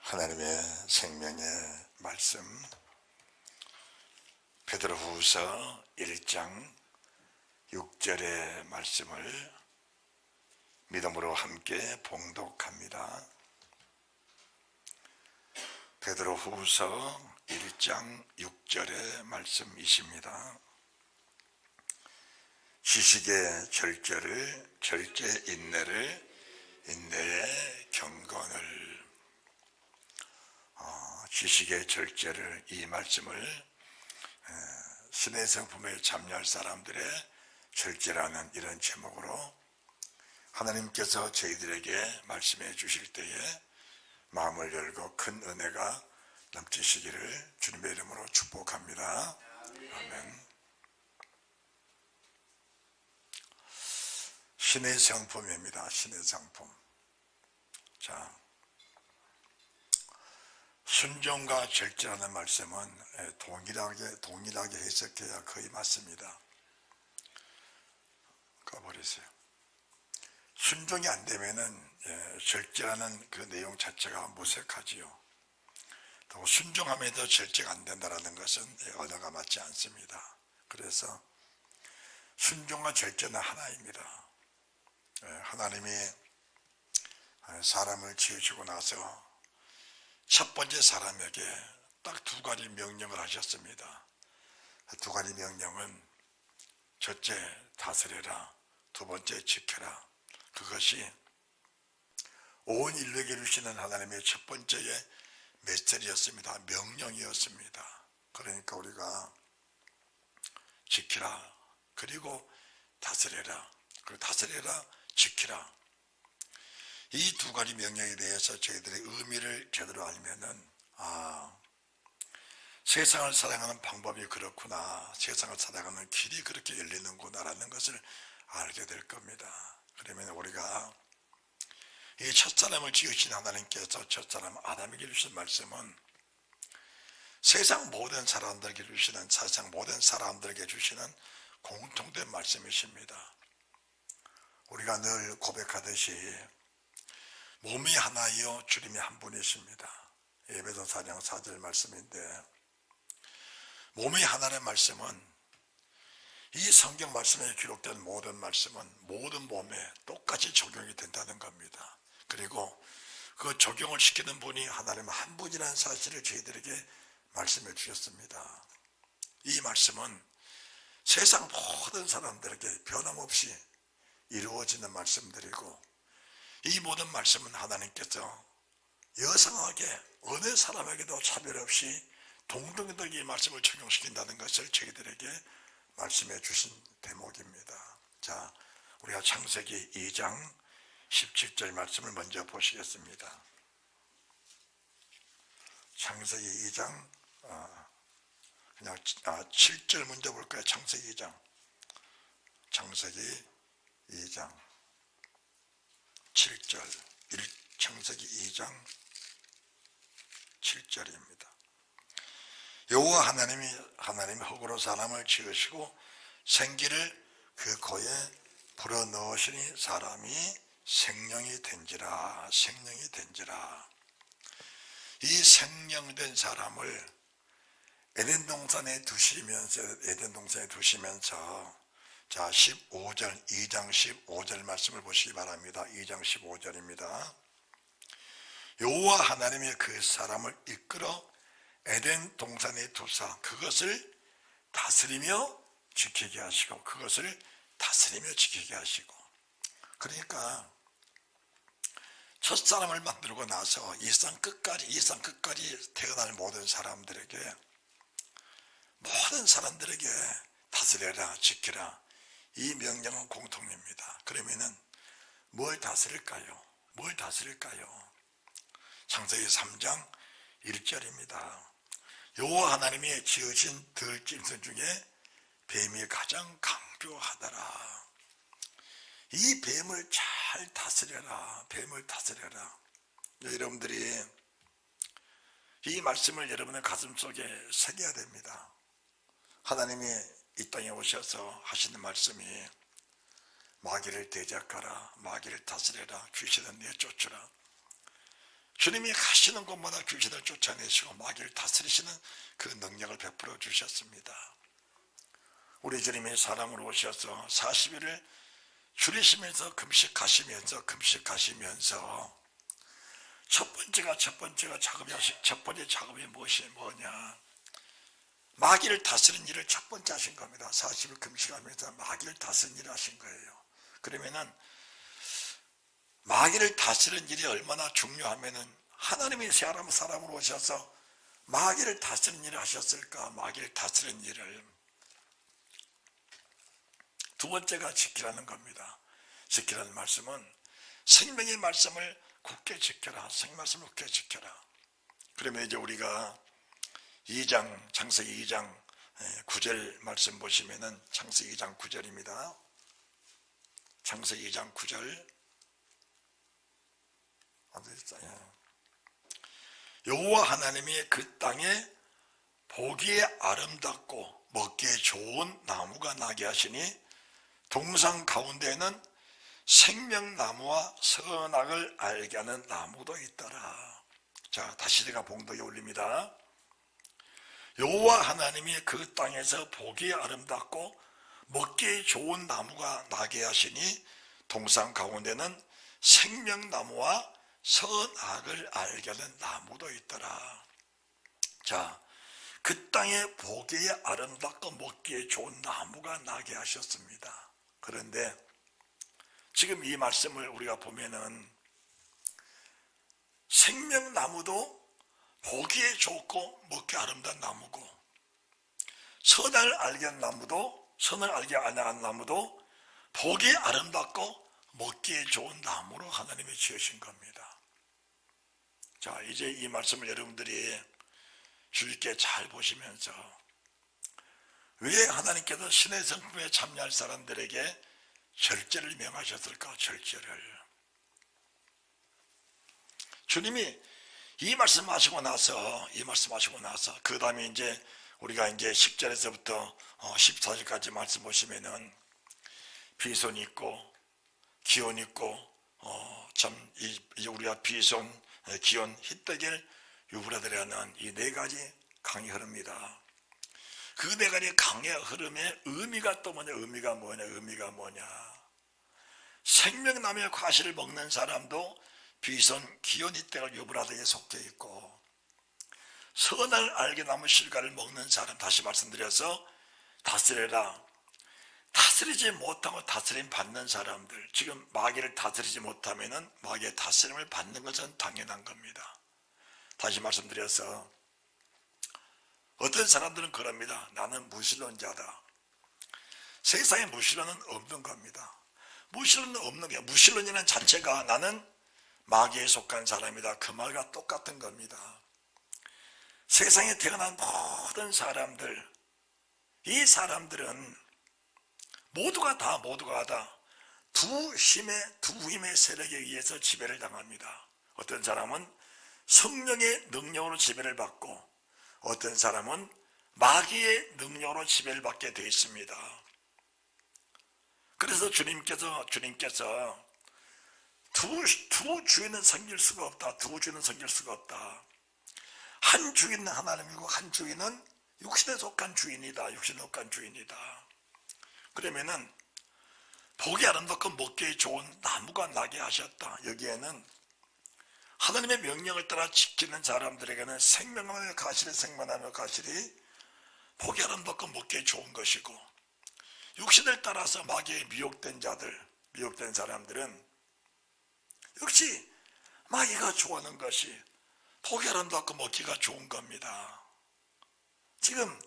하나님의 생명의 말씀, 베드로후서 1장 6절의 말씀을 믿음으로 함께 봉독합니다. 베드로후서 1장 6절의 말씀이십니다. 지식의 절제를, 절제 인내를, 인내의 경건을. 지식의 절제를, 이 말씀을 신의 성품에 참여할 사람들의 절제라는 이런 제목으로 하나님께서 저희들에게 말씀해 주실 때에 마음을 열고 큰 은혜가 넘치시기를 주님의 이름으로 축복합니다. 아멘. 신의 성품입니다. 신의 성품. 자, 순종과 절제라는 말씀은 동일하게 해석해야 거의 맞습니다. 가버리세요. 순종이 안 되면은 절제라는 그 내용 자체가 무색하지요. 또 순종함에도 절제가 안 된다라는 것은 언어가 맞지 않습니다. 그래서 순종과 절제는 하나입니다. 하나님이 사람을 지으시고 나서 첫 번째 사람에게 딱 두 가지 명령을 하셨습니다. 두 가지 명령은 첫째 다스려라, 두 번째 지켜라. 그것이 온 인류에게 주시는 하나님의 첫 번째의 메시지였습니다. 명령이었습니다. 그러니까 우리가 지키라, 그리고 다스려라, 그리고 다스려라, 지키라. 이 두 가지 명령에 대해서 저희들의 의미를 제대로 알면은 세상을 사랑하는 방법이 그렇구나, 세상을 살아가는 길이 그렇게 열리는구나라는 것을 알게 될 겁니다. 그러면 우리가 이 첫사람을 지으신 하나님께서 첫사람 아담에게 주신 말씀은 세상 모든 사람들에게 주시는 공통된 말씀이십니다. 우리가 늘 고백하듯이 몸이 하나이요 주님이 한 분이십니다. 에베소 4장 4절 말씀인데, 몸이 하나의 말씀은 이 성경 말씀에 기록된 모든 말씀은 모든 몸에 똑같이 적용이 된다는 겁니다. 그리고 그 적용을 시키는 분이 하나님 한 분이라는 사실을 저희들에게 말씀해 주셨습니다. 이 말씀은 세상 모든 사람들에게 변함없이 이루어지는 말씀들이고, 이 모든 말씀은 하나님께서 여성하게 어느 사람에게도 차별 없이 동등하게 이 말씀을 적용시킨다는 것을 저희들에게 말씀해 주신 대목입니다. 자, 우리가 창세기 2장 17절 말씀을 먼저 보시겠습니다. 창세기 2장 그냥 7절 먼저 볼까요? 창세기 2장 7절, 창세기 2장 7절입니다. 여호와 하나님이 흙으로 사람을 지으시고 생기를 그 코에 불어넣으시니 사람이 생명이 된지라. 이 생명된 사람을 에덴 동산에 두시면서 자, 15절, 2장 15절 말씀을 보시기 바랍니다. 2장 15절입니다. 여호와 하나님이 그 사람을 이끌어 에덴 동산에 두사 그것을 다스리며 지키게 하시고, 그러니까 첫사람을 만들고 나서 이 상 끝까지 태어날 모든 사람들에게 다스려라, 지키라, 이 명령은 공통입니다. 그러면은 뭘 다스릴까요? 창세기 3장 1절입니다. 여호와 하나님이 지으신 들짐승 중에 뱀이 가장 강교하더라. 이 뱀을 잘 다스려라. 여러분들이 이 말씀을 여러분의 가슴속에 새겨야 됩니다. 하나님이 이 땅에 오셔서 하시는 말씀이 마귀를 대적하라, 마귀를 다스려라, 귀신은 내쫓으라. 주님이 가시는 곳마다 귀신을 쫓아내시고 마귀를 다스리시는 그 능력을 베풀어 주셨습니다. 우리 주님이 사람으로 오셔서 40일을 줄이시면서 금식하시면서 첫 번째 작업이 뭐냐? 마귀를 다스리는 일을 첫 번째 하신 겁니다. 40일 금식하면서 마귀를 다스리는 일을 하신 거예요. 그러면은 마귀를 다스리는 일이 얼마나 중요하면은 하나님이 사람으로 오셔서 마귀를 다스리는 일을 하셨을까? 마귀를 다스리는 일을 두 번째가 지키라는 겁니다. 지키라는 말씀은 생명의 말씀을 굳게 지켜라. 생명의 말씀을 굳게 지켜라. 그러면 이제 우리가 창세기 2장 9절 말씀 보시면은 창세기 2장 9절입니다. 창세기 2장 9절. 여호와 하나님이 그 땅에 보기에 아름답고 먹기에 좋은 나무가 나게 하시니 동산 가운데에는 생명나무와 선악을 알게 하는 나무도 있더라. 자, 다시 제가 봉독에 올립니다. 여호와 하나님이 그 땅에서 보기에 아름답고 먹기에 좋은 나무가 나게 하시니 동산 가운데는 생명나무와 선악을 알게 하는 나무도 있더라. 자, 그 땅에 보기에 아름답고 먹기에 좋은 나무가 나게 하셨습니다. 그런데 지금 이 말씀을 우리가 보면은 생명나무도 보기에 좋고 먹기 아름다운 나무고 선을 알게 한 나무도 선을 알게 하는 나무도 보기에 아름답고 먹기에 좋은 나무로 하나님이 지으신 겁니다. 자, 이제 이 말씀을 여러분들이 주의 깊게 잘 보시면서 왜 하나님께서 신의 성품에 참여할 사람들에게 절제를 명하셨을까? 절제를. 주님이 이 말씀하시고 나서 그 다음에 이제 우리가 이제 10절에서부터 14절까지 말씀 보시면은 비손 있고 기온 있고 이제 우리가 비손, 기온, 힛데겔, 유브라데라는 이 네 가지 강이 흐릅니다. 그 네 가지 강의 흐름의 의미가 또 뭐냐? 의미가 뭐냐? 생명나무의 과실을 먹는 사람도 비손, 기온, 힛데겔, 유브라데에 속해 있고 선을 알게 나무 실과를 먹는 사람, 다시 말씀드려서 다스려라. 다스리지 못하고 다스림 받는 사람들, 지금 마귀를 다스리지 못하면은 마귀의 다스림을 받는 것은 당연한 겁니다. 다시 말씀드려서 어떤 사람들은 그럽니다. 나는 무신론자다. 세상에 무신론은 없는 겁니다. 무신론은 없는 게 무신론이라는 자체가 나는 마귀에 속한 사람이다. 그 말과 똑같은 겁니다. 세상에 태어난 모든 사람들, 이 사람들은 모두가 다 두 힘의 세력에 의해서 지배를 당합니다. 어떤 사람은 성령의 능력으로 지배를 받고 어떤 사람은 마귀의 능력으로 지배를 받게 되어 있습니다. 그래서 주님께서 두 주인은 섬길 수가 없다. 한 주인은 하나님이고 한 주인은 육신에 속한 주인이다. 그러면은 보기 아름답고 먹기에 좋은 나무가 나게 하셨다. 여기에는 하나님의 명령을 따라 지키는 사람들에게는 생명나무의 가실이 보기 아름답고 먹기에 좋은 것이고, 육신을 따라서 마귀에 미혹된 사람들은 역시 마귀가 좋아하는 것이 보기 아름답고 먹기가 좋은 겁니다. 지금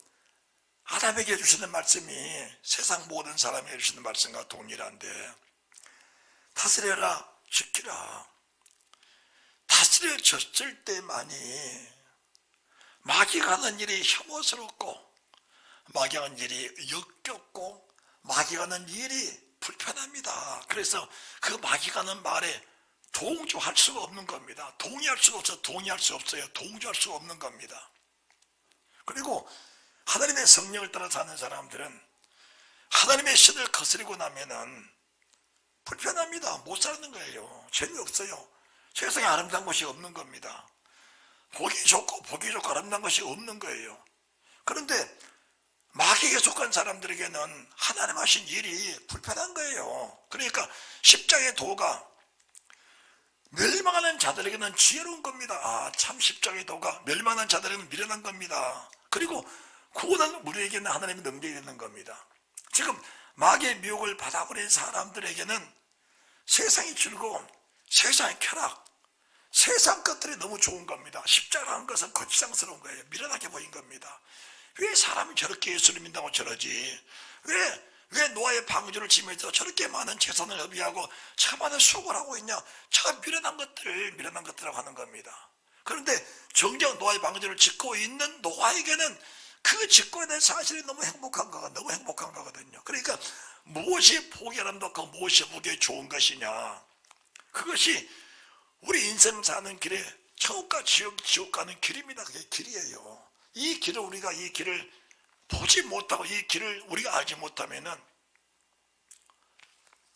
아담에게 주시는 말씀이 세상 모든 사람에게 주시는 말씀과 동일한데, 다스려라, 지키라. 다스려졌을 때만이 마귀가 하는 일이 혐오스럽고 마귀가 하는 일이 역겹고 마귀가 하는 일이 불편합니다. 그래서 그 마귀가 하는 말에 동조할 수가 없는 겁니다. 동의할 수 없어요. 동조할 수가 없는 겁니다. 그리고 하나님의 성령을 따라 사는 사람들은 하나님의 신을 거스리고 나면은 불편합니다. 못 사는 거예요. 재미없어요. 세상에 아름다운 것이 없는 겁니다. 보기 좋고 아름다운 것이 없는 거예요. 그런데 마귀에 속한 사람들에게는 하나님 하신 일이 불편한 거예요. 그러니까 십자가의 도가 멸망하는 자들에게는 지혜로운 겁니다. 참 십자가의 도가 멸망하는 자들에게는 미련한 겁니다. 그리고 구원한 우리에게는 하나님의 능력이 있는 겁니다. 지금 마귀의 미혹을 받아버린 사람들에게는 세상의 즐거움, 세상의 쾌락, 세상 것들이 너무 좋은 겁니다. 십자가라는 것은 거치장스러운 거예요. 미련하게 보인 겁니다. 왜 사람이 저렇게 예수를 믿는다고 저러지? 왜 노아의 방주를 지면서 저렇게 많은 재산을 허비하고 저 많은 수고를 하고 있냐? 저가 미련한 것들이라고 하는 겁니다. 그런데 정작 노아의 방주를 짓고 있는 노아에게는 그 짓고 있는 사실이 너무 행복한 거거든요. 그러니까 무엇이 복이 아름답고 무엇이 복이 좋은 것이냐? 그것이 우리 인생 사는 길에 천국과 지옥 가는 길입니다. 그게 길이에요. 이 길을 보지 못하고 이 길을 우리가 알지 못하면은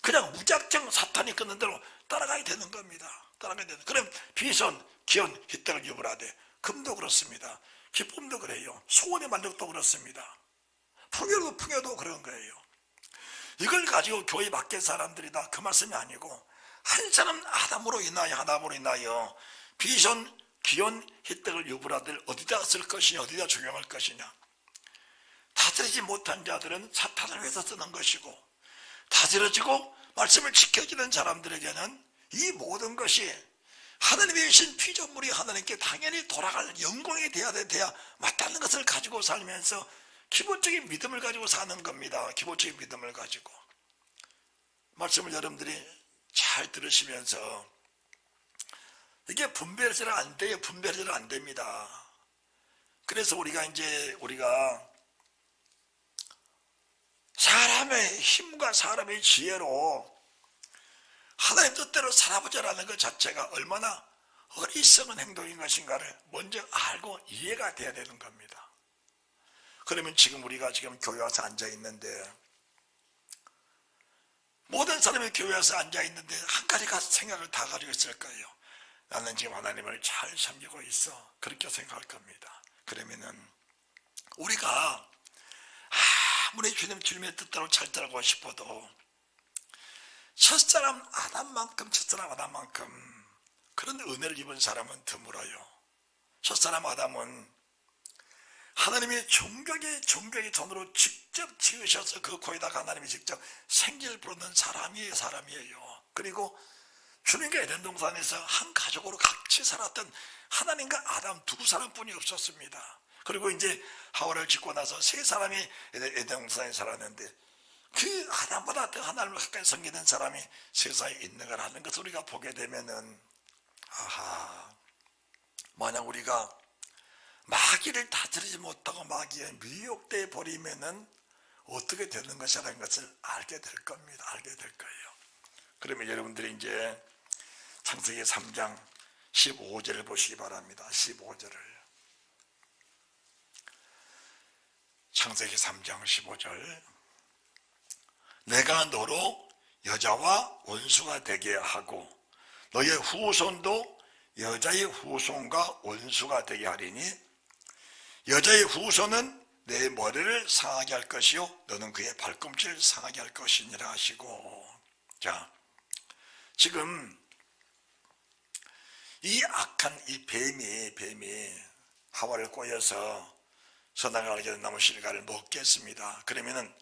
그냥 무작정 사탄이 끊는 대로 따라가야 되는 겁니다. 그럼 비손, 기혼, 희떡을 유불하되 금도 그렇습니다. 기쁨도 그래요. 소원의 만족도 그렇습니다. 풍요도 그런 거예요. 이걸 가지고 교회 밖의 사람들이 다 그 말씀이 아니고 한 사람 하나님으로 인하여 비손, 기혼, 희떡을 유불하들 어디다 쓸 것이냐, 어디다 적용할 것이냐. 다스리지 못한 자들은 사탄을 위해서 쓰는 것이고, 다스려지고 말씀을 지켜지는 사람들에게는 이 모든 것이 하나님의 신 피조물이 하나님께 당연히 돌아갈 영광이 돼야 맞다는 것을 가지고 살면서 기본적인 믿음을 가지고 사는 겁니다. 기본적인 믿음을 가지고. 말씀을 여러분들이 잘 들으시면서 이게 분별이 안 돼요. 분별이 안 됩니다. 그래서 우리가 사람의 힘과 사람의 지혜로 하나님 뜻대로 살아보자라는 것 자체가 얼마나 어리석은 행동인 것인가를 먼저 알고 이해가 돼야 되는 겁니다. 그러면 지금 우리가 교회 와서 앉아 있는데 모든 사람이 교회 와서 앉아 있는데 한 가지가 생각을 다 가지고 있을 거예요. 나는 지금 하나님을 잘 섬기고 있어. 그렇게 생각할 겁니다. 그러면은 우리가 아무리 주님의 뜻대로 잘 따르고 싶어도 첫사람 아담만큼 그런 은혜를 입은 사람은 드물어요. 첫사람 아담은 하나님의 종격의 손으로 직접 지으셔서 그 코에다가 하나님이 직접 생기를 부르는 사람이에요. 그리고 주님과 에덴 동산에서 한 가족으로 같이 살았던 하나님과 아담 두 사람뿐이 없었습니다. 그리고 이제 하와를 짓고 나서 세 사람이 에덴 동산에 살았는데 그 아담보다 더 하나님을 가까이 섬기는 사람이 세상에 있는 거라는 것을 우리가 보게 되면은 만약 우리가 마귀를 다스리지 못하고 마귀에 미혹돼 버리면은 어떻게 되는 것이라는 것을 알게 될 겁니다. 알게 될 거예요. 그러면 여러분들이 이제 창세기 3장 15절을 보시기 바랍니다. 15절을. 창세기 3장 15절. 내가 너로 여자와 원수가 되게 하고 너의 후손도 여자의 후손과 원수가 되게 하리니 여자의 후손은 내 머리를 상하게 할 것이요 너는 그의 발꿈치를 상하게 할 것이니라 하시고. 자, 지금 이 악한 이 뱀이 하와를 꼬여서 선악을 알게 된 나무 실과를 먹게 했습니다. 그러면은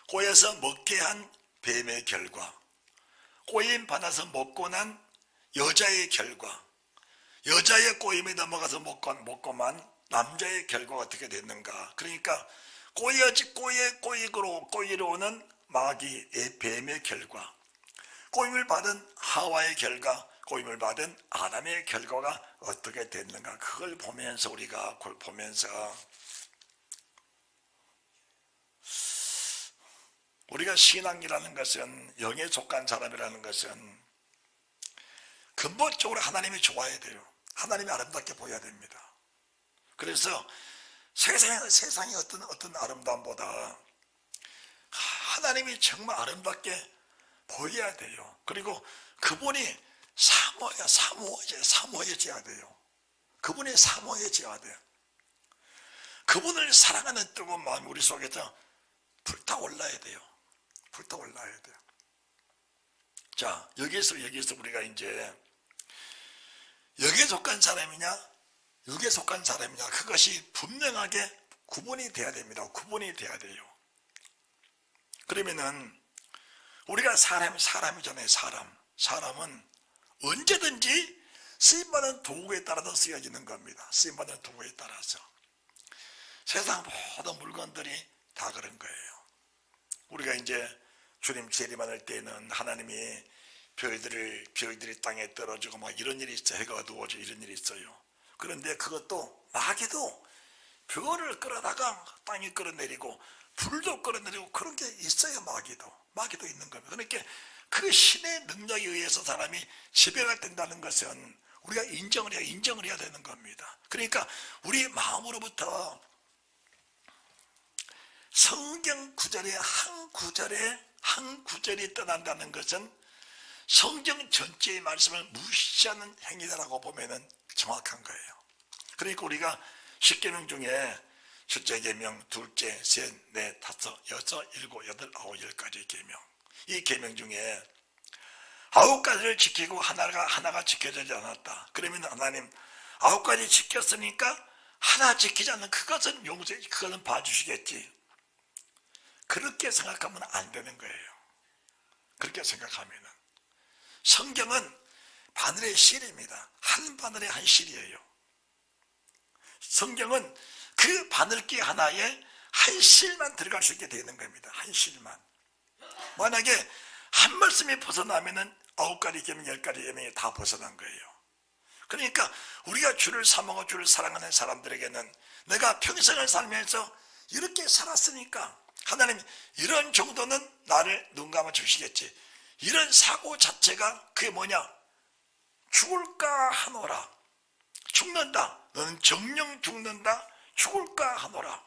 꼬여서 먹게 한 뱀의 결과, 꼬임 받아서 먹고 난 여자의 결과, 여자의 꼬임에 넘어가서 먹고만 남자의 결과가 어떻게 됐는가. 그러니까 꼬이로 오는 마귀의 뱀의 결과, 꼬임을 받은 하와의 결과, 꼬임을 받은 아담의 결과가 어떻게 됐는가. 그걸 보면서 우리가 신앙이라는 것은, 영에 속한 사람이라는 것은 근본적으로 하나님이 좋아야 돼요. 하나님이 아름답게 보여야 됩니다. 그래서 세상의 어떤 아름다움보다 하나님이 정말 아름답게 보여야 돼요. 그리고 그분이 사모해져야 돼요. 그분이 사모해져야 돼요. 그분을 사랑하는 뜨거운 마음이 우리 속에서 불타올라야 돼요. 불타올라야 돼요. 자, 여기서 우리가 이제 여기에 속한 사람이냐 여기에 속한 사람이냐, 그것이 분명하게 구분이 돼야 됩니다. 구분이 돼야 돼요. 그러면은 우리가 사람이잖아요. 사람은 언제든지 쓰임받은 도구에 따라서 쓰여지는 겁니다. 쓰임받은 도구에 따라서. 세상 모든 물건들이 다 그런 거예요. 우리가 이제 주님 재림할 때는 하나님이 별들이 땅에 떨어지고 막 이런 일이 있어요. 해가 어두워지고 이런 일이 있어요. 그런데 그것도 마귀도 별을 끌어다가 땅에 끌어내리고 불도 끌어내리고 그런 게 있어요. 마귀도 있는 겁니다. 그러니까 그 신의 능력에 의해서 사람이 지배가 된다는 것은 우리가 인정을 해야 되는 겁니다. 그러니까 우리 마음으로부터 성경 구절의 한 구절이 떠난다는 것은 성경 전체의 말씀을 무시하는 행위다라고 보면은 정확한 거예요. 그러니까 우리가 10계명 중에 첫째 계명, 둘째, 셋, 넷, 다섯, 여섯, 일곱, 여덟, 아홉, 10가지 계명, 이 계명 중에 9가지를 지키고 하나가 지켜지지 않았다. 그러면 하나님 9가지 지켰으니까 하나 지키지 않는 그것은 그것은 봐주시겠지. 그렇게 생각하면 안 되는 거예요. 그렇게 생각하면은 성경은 바늘의 실입니다. 한 바늘의 한 실이에요. 성경은 그 바늘기 하나에 한 실만 들어갈 수 있게 되는 겁니다. 한 실만. 만약에 한 말씀이 벗어나면은 9가지 계명, 10가지 계명이 다 벗어난 거예요. 그러니까 우리가 주를 사모하고 주를 사랑하는 사람들에게는 내가 평생을 살면서 이렇게 살았으니까 하나님 이런 정도는 나를 눈 감아 주시겠지. 이런 사고 자체가 그게 뭐냐? 죽을까 하노라. 죽는다. 너는 정령 죽는다. 죽을까 하노라.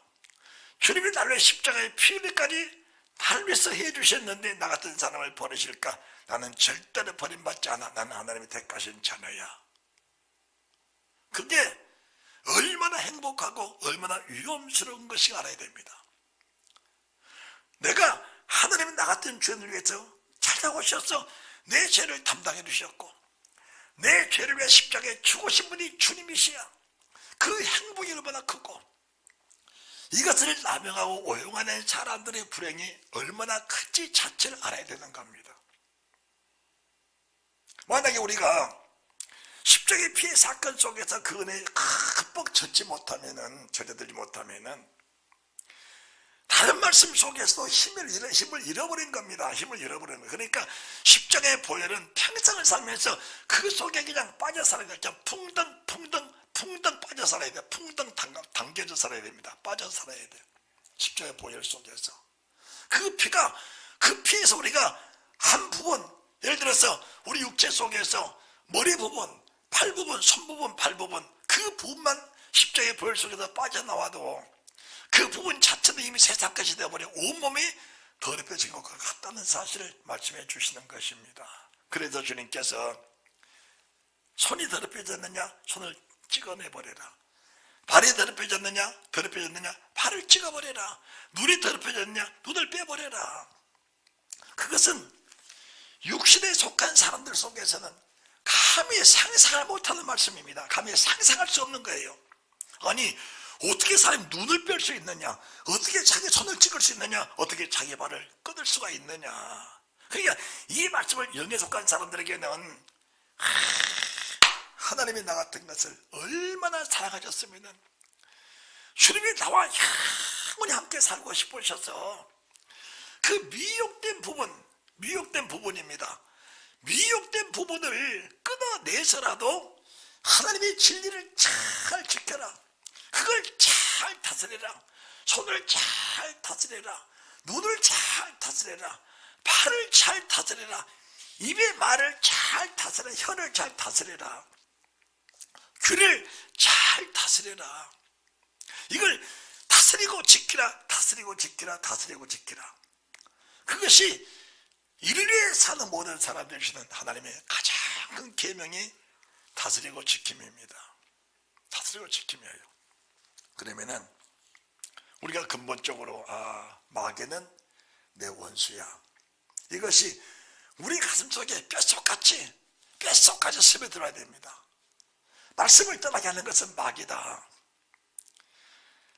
주님이 나를 십자가에 피 흘리까지 나를 위해서 해주셨는데 나 같은 사람을 버리실까? 나는 절대로 버림받지 않아. 나는 하나님이 택하신 자녀야. 그게 얼마나 행복하고 얼마나 위험스러운 것이 알아야 됩니다. 내가 하나님이 나 같은 죄인을 위해서 찾아오셔서 내 죄를 담당해 주셨고 내 죄를 위해 십자가에 죽으신 분이 주님이시야. 그 행복이 얼마나 크고 이것을 남용하고 오용하는 사람들의 불행이 얼마나 큰지 자체를 알아야 되는 겁니다. 만약에 우리가 십자가의 피해 사건 속에서 그 은혜에 흠뻑 젖지 못하면은, 젖어들지 못하면은 다른 말씀 속에서도 힘을 잃어버린 겁니다. 힘을 잃어버리는 거예요. 그러니까 십자가의 보혈은 평생을 살면서 그 속에 그냥 빠져 살아야 돼요. 풍덩 빠져 살아야 돼요. 풍덩 당겨져 살아야 됩니다. 빠져 살아야 돼요. 십자가의 보혈 속에서. 그 피에서 우리가 한 부분, 예를 들어서 우리 육체 속에서 머리 부분, 팔 부분, 손 부분, 발 부분, 그 부분만 십자가의 보혈 속에서 빠져나와도 그 부분 자체도 이미 세상까지 되어버려 온몸이 더럽혀진 것과 같다는 사실을 말씀해 주시는 것입니다. 그래서 주님께서 손이 더럽혀졌느냐? 손을 찍어내버려라. 발이 더럽혀졌느냐? 발을 찍어버려라. 눈이 더럽혀졌느냐? 눈을 빼버려라. 그것은 육신에 속한 사람들 속에서는 감히 상상을 못하는 말씀입니다. 감히 상상할 수 없는 거예요. 아니 어떻게 사람이 눈을 뺄 수 있느냐? 어떻게 자기 손을 찍을 수 있느냐? 어떻게 자기 발을 끊을 수가 있느냐? 그러니까 이 말씀을 영에 속한 사람들에게는 하나님이 나 같은 것을 얼마나 사랑하셨으면 주님이 나와 영원히 함께 살고 싶으셔서 그 미혹된 부분입니다. 미혹된 부분을 끊어내서라도 하나님의 진리를 잘 지켜라. 그걸 잘 다스려라. 손을 잘 다스려라. 눈을 잘 다스려라. 팔을 잘 다스려라. 입의 말을 잘 다스려라. 혀를 잘 다스려라. 귀를 잘 다스려라. 이걸 다스리고 지키라. 다스리고 지키라. 다스리고 지키라. 그것이 인류에 사는 모든 사람들 주시는 하나님의 가장 큰 계명이 다스리고 지킴입니다. 다스리고 지킴이에요. 그러면은 우리가 근본적으로 마귀는 내 원수야, 이것이 우리 가슴속에 뼛속같이 스며들어야 됩니다. 말씀을 떠나게 하는 것은 마귀다.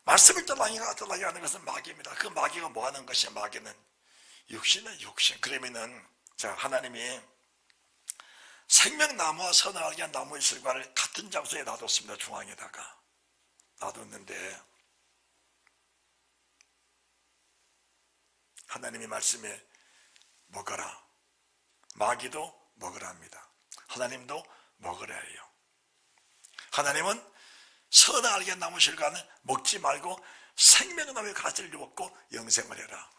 말씀을 떠나게 하는 것은 마귀입니다. 그 마귀가 뭐 하는 것이야? 마귀는 육신은 육신. 그러면은 하나님이 생명나무와 선악을 한 나무의 실과를 같은 장소에 놔뒀습니다. 중앙에다가 놔뒀는데 하나님이 말씀에 먹어라, 마귀도 먹으라 합니다. 하나님도 먹으라 해요. 하나님은 선악을 한 나무 실과는 먹지 말고 생명나무의 가지를 먹고 영생을 해라.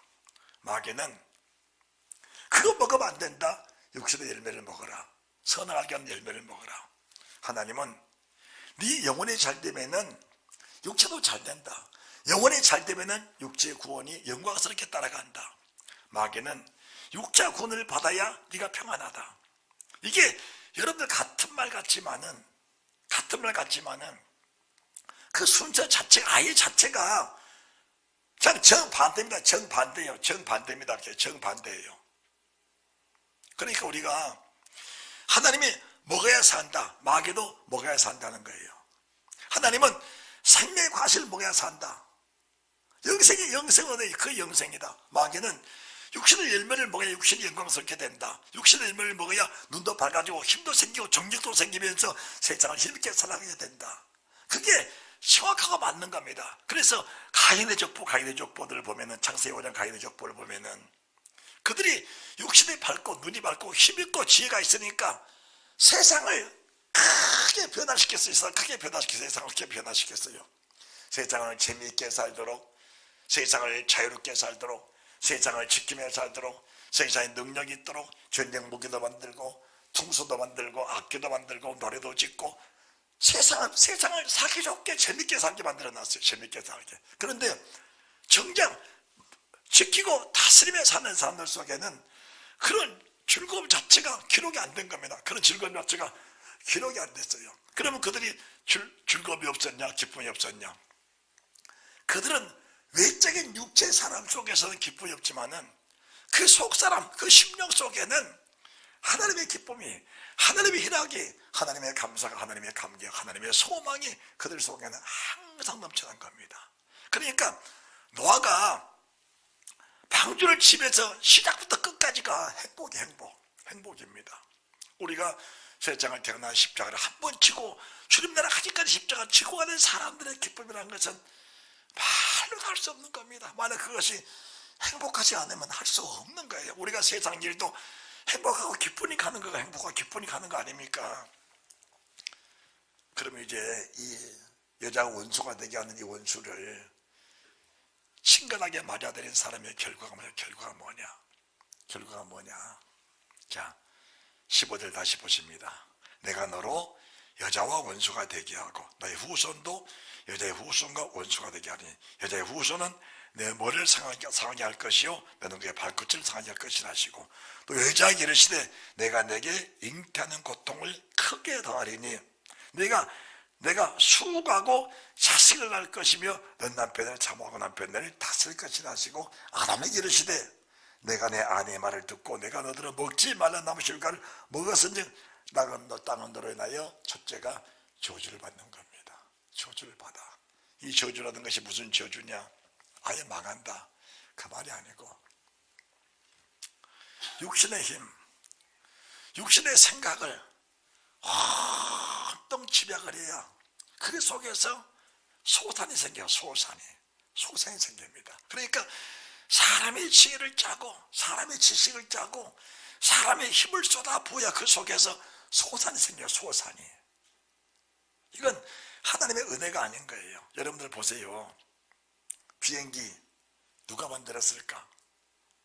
마귀는 그거 먹으면 안 된다. 육신의 열매를 먹어라. 선악을 한 열매를 먹어라. 하나님은 네 영혼이 잘 되면은 육체도 잘 된다. 영혼이 잘 되면은 육체의 구원이 영광스럽게 따라간다. 마귀는 육체의 구원을 받아야 네가 평안하다. 이게 여러분들 같은 말 같지만은 그 순서 자체가, 아예 자체가 그냥 정반대입니다. 정반대입니다. 정반대예요. 그러니까 우리가 하나님이 먹어야 산다, 마귀도 먹어야 산다는 거예요. 하나님은 생명의 과실을 먹어야 산다. 영생이 영생은 그 영생이다. 마귀는 육신의 열매를 먹어야 육신이 영광스럽게 된다. 육신의 열매를 먹어야 눈도 밝아지고 힘도 생기고 정력도 생기면서 세상을 힘있게 살아가게 된다. 그게 정확하고 맞는 겁니다. 그래서 가인의 족보들을 보면은, 창세기 5장 가인의 족보를 보면은 그들이 육신이 밝고 눈이 밝고 힘있고 지혜가 있으니까 세상을 크게 변화시켰어요. 세상을 크게 변화시켰어요. 세상을 재미있게 살도록, 세상을 자유롭게 살도록, 세상을 지키며 살도록, 세상에 능력이 있도록 전쟁 무기도 만들고 통수도 만들고 악기도 만들고 노래도 짓고 세상을 살기 좋게 재밌게 살게 만들어놨어요. 재밌게 살게. 그런데 정작 지키고 다스리며 사는 사람들 속에는 그런 즐거움 자체가 기록이 안 된 겁니다. 그런 즐거움 자체가 기록이 안 됐어요. 그러면 그들이 즐거움이 없었냐, 기쁨이 없었냐? 그들은 외적인 육체 사람 속에서는 기쁨이 없지만은 그 속사람, 그 심령 속에는 하나님의 기쁨이, 하나님의 희락이, 하나님의 감사가, 하나님의 감격, 하나님의 소망이 그들 속에는 항상 넘쳐난 겁니다. 그러니까 노아가 방주를 치면서 시작부터 끝까지가 행복입니다. 우리가 세상을 태어나 십자가를 한 번 치고 주님 나라 가기까지 십자가 치고 가는 사람들의 기쁨이라는 것은 말로도 할 수 없는 겁니다. 만약 그것이 행복하지 않으면 할 수 없는 거예요. 우리가 세상 일도 행복하고 기쁘니까 하는 거가 행복하고 기쁘니까 하는 거 아닙니까? 그러면 이제 이 여자가 원수가 되게 하는 이 원수를 친근하게 맞아들인 사람의 결과가 뭐냐? 자, 15절 다시 보십니다. 내가 너로 여자와 원수가 되게 하고 너의 후손도 여자의 후손과 원수가 되게 하니 여자의 후손은 내 머리를 상하게 할 것이요 너는 그의 발끝을 상하게 할 것이라 하시고 또 여자에게 이르시되 내가 내게 잉태하는 고통을 크게 더하리니 내가 수고하고 자식을 낳을 것이며 넌 남편을 사모하고 남편을 다스릴 것이라 하시고 아담에게 이르시되 내가 내 아내의 말을 듣고 내가 너들을 먹지 말라 나무 실과를 먹었은즉 나는 너 땅은 너로 인하여 첫째가 저주를 받는 겁니다. 저주를 받아. 이 저주라는 것이 무슨 저주냐? 아예 망한다. 그 말이 아니고 육신의 힘, 육신의 생각을 활동 집약을 해야 그 속에서 소산이 생겨요. 소산이 생깁니다. 그러니까 사람의 지혜를 짜고 사람의 지식을 짜고 사람의 힘을 쏟아 부어야 그 속에서 소산이 생겨요. 소산이. 이건 하나님의 은혜가 아닌 거예요. 여러분들 보세요. 비행기 누가 만들었을까?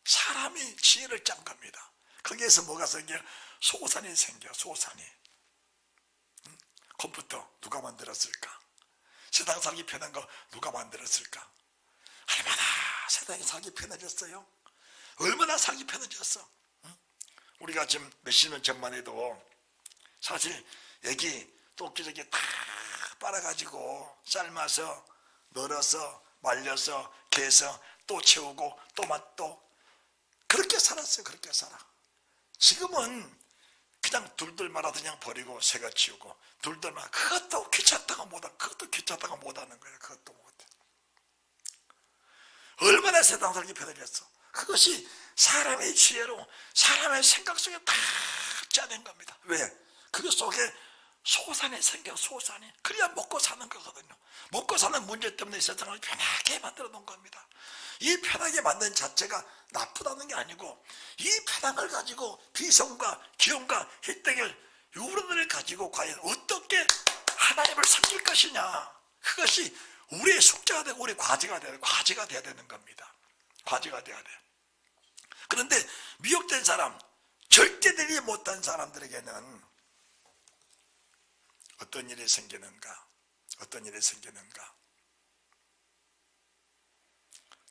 사람이 지혜를 짠 겁니다. 거기에서 뭐가 생겨요? 소산이 생겨요. 소산이. 컴퓨터 누가 만들었을까? 세상 살기 편한 거 누가 만들었을까? 얼마나 세상이 살기 편해졌어요? 얼마나 살기 편해졌어? 우리가 지금 몇십 년 전만 해도 사실 여기 또끼저기 다 빨아가지고 삶아서 널어서 말려서 개서 또 채우고 또 맛도 그렇게 살았어요. 그렇게 살아. 지금은 그냥 둘둘 말아서 그냥 버리고 새가 치우고 둘둘 말아. 그것도 귀찮다가 못하는 거예요. 그것도 못해. 얼마나 세상 살기 편해졌어. 그것이 사람의 지혜로 사람의 생각 속에 다 짜낸 겁니다. 왜? 그 속에 소산이 생겨. 소산이. 그래야 먹고 사는 거거든요. 먹고 사는 문제 때문에 세상을 편하게 만들어 놓은 겁니다. 이 편하게 만든 자체가 나쁘다는 게 아니고 이 편함을 가지고 비성과 기용과 혜택을 유로들을 가지고 과연 어떻게 하나님을 섬길 것이냐. 그것이 우리의 숙제가 되고 우리의 과제가 돼야 되는 겁니다. 과제가 돼야 돼요. 그런데 미혹된 사람, 절대 되지 못한 사람들에게는 어떤 일이 생기는가?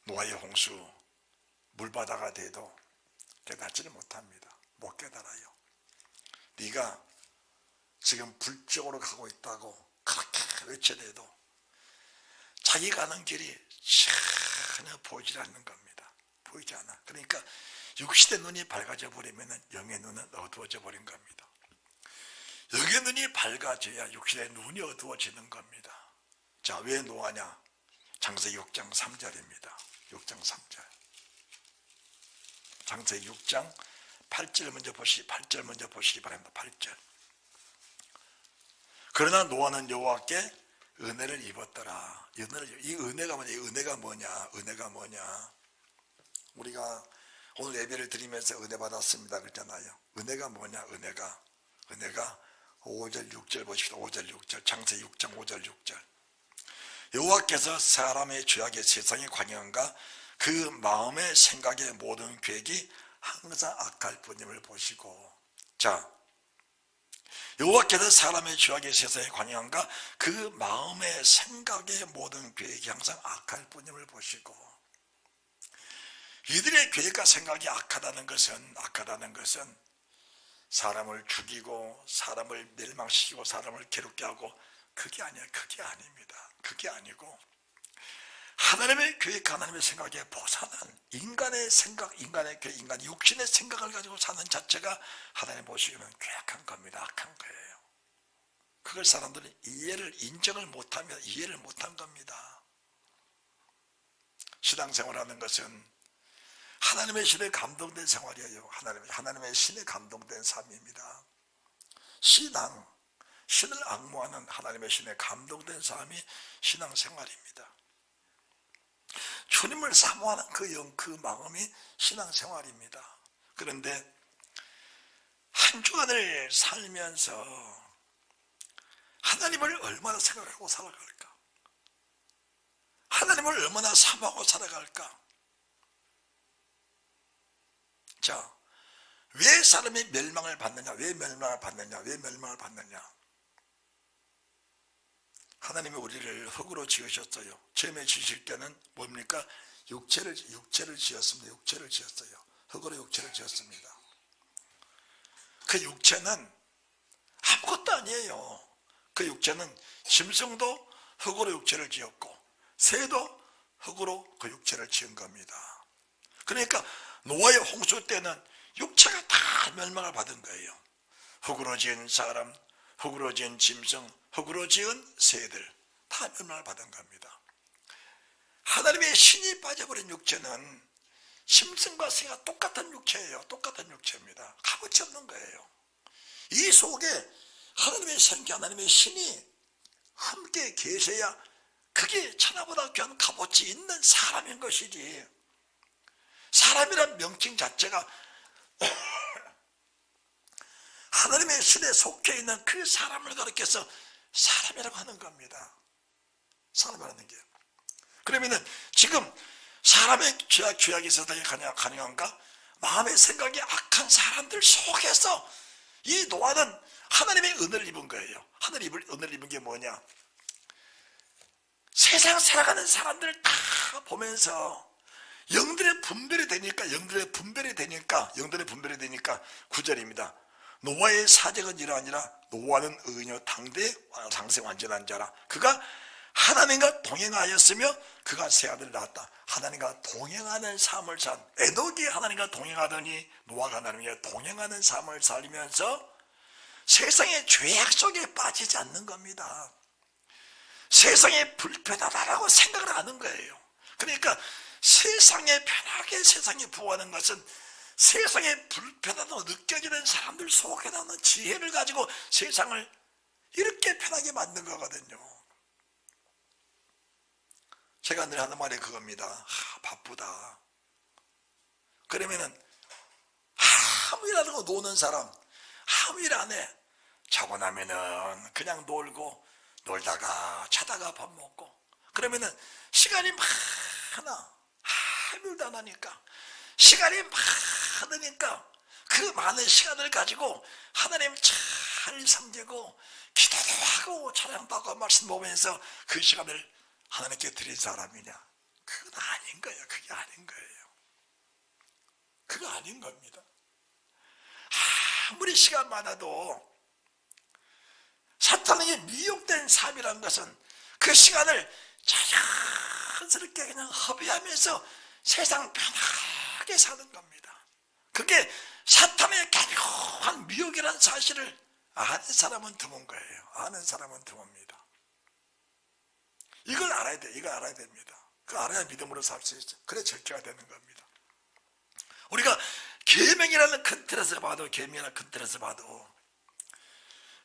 노아의 홍수 물바다가 돼도 깨닫지를 못합니다. 못 깨달아요. 네가 지금 불쪽으로 가고 있다고 그렇게 외쳐대도 자기 가는 길이 전혀 보이지 않는 겁니다. 보이지 않아. 그러니까 육신의 눈이 밝아져 버리면 영의 눈은 어두워져 버린 겁니다. 영의 눈이 밝아져야 육신의 눈이 어두워지는 겁니다. 자, 왜 노하냐? 창세기 6장 3절입니다. 6장 3절. 창세기 6장 8절 먼저 보시기 바랍니다. 8절. 그러나 노아는 여호와께 은혜를 입었더라. 이 은혜가 뭐냐? 우리가 오늘 예배를 드리면서 은혜 받았습니다 그랬잖아요. 은혜가 뭐냐? 은혜가 5절 6절 보십시오. 5절 6절. 창세기 6장 5절 6절. 여호와께서 사람의 죄악의 세상에 관여한가 그 마음의 생각의 모든 계획이 항상 악할 뿐임을 보시고. 자, 여호와께서 사람의 죄악의 세상에 관여한가 그 마음의 생각의 모든 계획이 항상 악할 뿐임을 보시고. 이들의 계획과 생각이 악하다는 것은 사람을 죽이고 사람을 멸망시키고 사람을 괴롭게 하고 그게 아닙니다. 그게 아니고 하나님의 계획, 하나님의 생각에 벗어난 인간의 생각, 인간의 계획, 인간의 육신의 생각을 가지고 사는 자체가 하나님 보시기에는 괴악한 겁니다. 악한 거예요. 그걸 사람들이 인정을 못하면 이해를 못한 겁니다. 신앙생활하는 것은 하나님의 신에 감동된 생활이에요. 하나님의 신에 감동된 삶입니다. 신을 앙모하는 하나님의 신에 감동된 삶이 신앙생활입니다. 주님을 사모하는 그 마음이 신앙생활입니다. 그런데 한 주간을 살면서 하나님을 얼마나 생각하고 살아갈까? 하나님을 얼마나 사모하고 살아갈까? 자, 왜 사람이 멸망을 받느냐? 하나님이 우리를 흙으로 지으셨어요. 처음에 지으실 때는 뭡니까? 육체를 지었습니다. 흙으로 육체를 지었습니다. 그 육체는 아무것도 아니에요. 그 육체는 짐승도 흙으로 육체를 지었고 새도 흙으로 그 육체를 지은 겁니다. 그러니까 노아의 홍수 때는 육체가 다 멸망을 받은 거예요. 흙으로 지은 사람, 흙으로 지은 짐승, 흙으로 지은 새들 다 멸망을 받은 겁니다. 하나님의 신이 빠져버린 육체는 짐승과 새가 똑같은 육체예요. 똑같은 육체입니다. 값어치 없는 거예요. 이 속에 하나님의 생기, 하나님의 신이 함께 계셔야 그게 천하보다 귀한 값어치 있는 사람인 것이지. 사람이란 명칭 자체가 하나님의 신에 속해 있는 그 사람을 가리켜서 사람이라고 하는 겁니다. 사람이라는 게. 그러면은 지금 사람의 죄악이 세상에 가능한가? 마음의 생각이 악한 사람들 속에서 이 노아는 하나님의 은혜를 입은 거예요. 하나님의 은혜를 입은 게 뭐냐? 세상 살아가는 사람들을 다 보면서 영들의 분별이 되니까 9절입니다. 노아의 사적은 이러하니라. 노아는 의인여 당대 상세 완전한 자라. 그가 하나님과 동행하였으며 그가 세 아들을 낳았다. 하나님과 동행하는 삶을 산 에녹이 하나님과 동행하더니 노아가 하나님과 동행하는 삶을 살면서 세상의 죄악 속에 빠지지 않는 겁니다. 세상이 불편하다라고 생각을 하는 거예요. 그러니까 세상에 편하게 세상에 부하는 것은 세상에 불편하다고 느껴지는 사람들 속에 나는 지혜를 가지고 세상을 이렇게 편하게 만든 거거든요. 제가 늘 하는 말이 그겁니다. 바쁘다. 그러면은 아무 일 안 하고 노는 사람, 아무 일 안 해. 자고 나면은 그냥 놀고, 놀다가 자다가 밥 먹고, 그러면은 시간이 많아. 아무 일도 안 하니까. 시간이 많으니까 그 많은 시간을 가지고 하나님 잘 섬기고 기도도 하고 찬양도 하고 말씀 보면서 그 시간을 하나님께 드린 사람이냐? 그건 아닌 거예요. 그게 아닌 거예요. 그거 아닌 겁니다. 아무리 시간 많아도 사탄에게 미혹된 삶이라는 것은 그 시간을 자연스럽게 그냥 허비하면서 세상 편하게 사는 겁니다. 그게 사탄의 강력한 미혹이라는 사실을 아는 사람은 드문 거예요. 아는 사람은 드뭅니다. 이걸 알아야 돼. 이걸 알아야 됩니다. 그걸 알아야 믿음으로 살 수 있죠. 그래 절제가 되는 겁니다. 우리가 계명이라는 큰 틀에서 봐도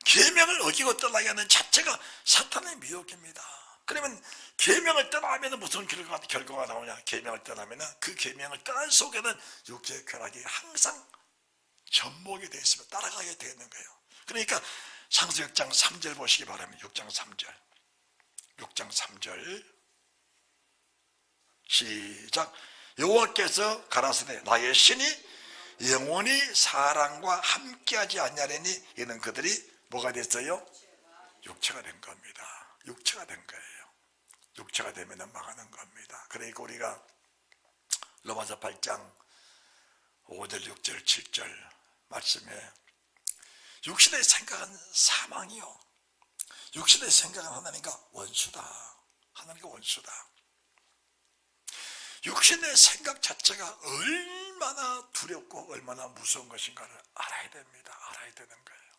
계명을 어기고 떠나게 하는 자체가 사탄의 미혹입니다. 그러면 계명을 떠나면 무슨 결과가 나오냐? 계명을 떠나면 그 계명을 떠난 속에는 육체의 쾌락이 항상 접목이 되어 있으면 따라가게 되는 거예요. 그러니까 창세기 6장 3절 보시기 바랍니다. 6장 3절 시작. 여호와께서 가라사대 나의 신이 영원히 사람과 함께하지 않냐려니 이는 그들이 뭐가 됐어요? 육체가 된 겁니다. 육체가 된 거예요. 육체가 되면 망하는 겁니다. 그러니까 우리가 로마서 8장 5절 6절 7절 말씀에 육신의 생각은 사망이요 육신의 생각은 하나님과 원수다. 하나님과 원수다. 육신의 생각 자체가 얼마나 두렵고 얼마나 무서운 것인가를 알아야 됩니다. 알아야 되는 거예요.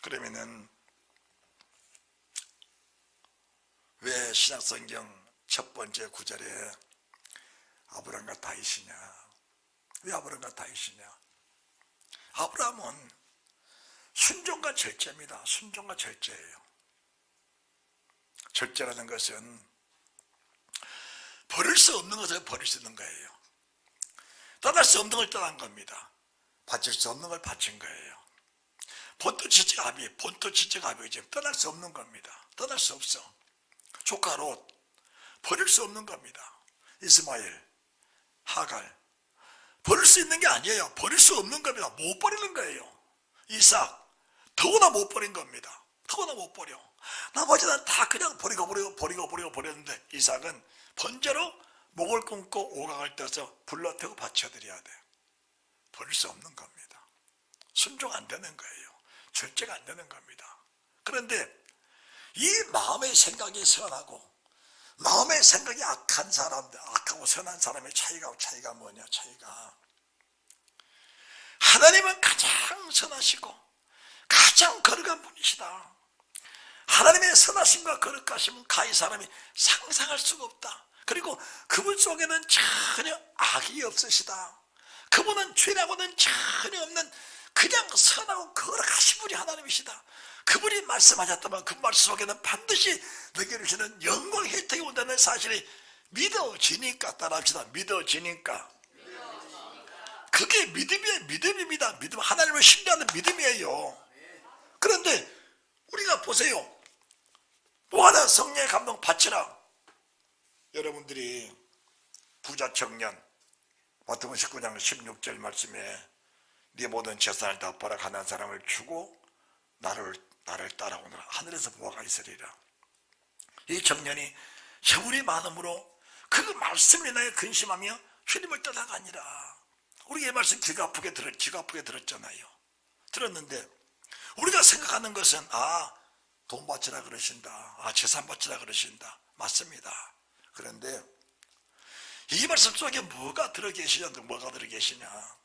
그러면은 왜 신약성경 첫 번째 구절에 아브라함과 다윗이냐? 왜 아브라함과 다윗이냐? 아브라함은 순종과 절제입니다. 순종과 절제예요. 절제라는 것은 버릴 수 없는 것을 버릴 수 있는 거예요. 떠날 수 없는 걸 떠난 겁니다. 바칠 수 없는 걸 바친 거예요. 본토 지적 아비지 떠날 수 없는 겁니다. 떠날 수 없어. 조카 롯 버릴 수 없는 겁니다. 이스마엘, 하갈 버릴 수 있는 게 아니에요. 버릴 수 없는 겁니다. 못 버리는 거예요. 이삭 더구나 못 버린 겁니다. 더구나 못 버려. 나머지는 다 그냥 버렸는데 이삭은 번제로 목을 끊고 오각을 떠서 불러태고 바쳐드려야 돼. 버릴 수 없는 겁니다. 순종 안 되는 거예요. 절제가 안 되는 겁니다. 그런데 이 마음의 생각이 선하고 마음의 생각이 악한 사람들, 악하고 선한 사람의 차이가 뭐냐? 차이가 하나님은 가장 선하시고 가장 거룩한 분이시다. 하나님의 선하심과 거룩하심은 가히 사람이 상상할 수가 없다. 그리고 그분 속에는 전혀 악이 없으시다. 그분은 죄라고는 전혀 없는 그냥 선하고 거룩하신 분이 하나님이시다. 그분이 말씀하셨다면 그 말씀 속에는 반드시 너에게 주시는 영광 혜택이 온다는 사실이 믿어지니까 따라합시다. 믿어지니까. 그게 믿음입니다. 믿음, 하나님을 신뢰하는 믿음이에요. 그런데 우리가 보세요. 뭐하나 성령의 감동 받치라. 여러분들이 부자 청년 마태복음 19장 16절 말씀에 네 모든 재산을 다 팔아 가난한 사람을 주고 나를 따라오너라. 하늘에서 보화가 있으리라. 이 청년이 재물이 많음으로 그 말씀을 인하여 근심하며 주님을 떠나가니라. 우리 이 말씀 귀가 아프게 들었잖아요. 들었는데 우리가 생각하는 것은 돈 바치라 그러신다, 재산 바치라 그러신다. 맞습니다. 그런데 이 말씀 속에 뭐가 들어계시냐, 뭐가 들어계시냐.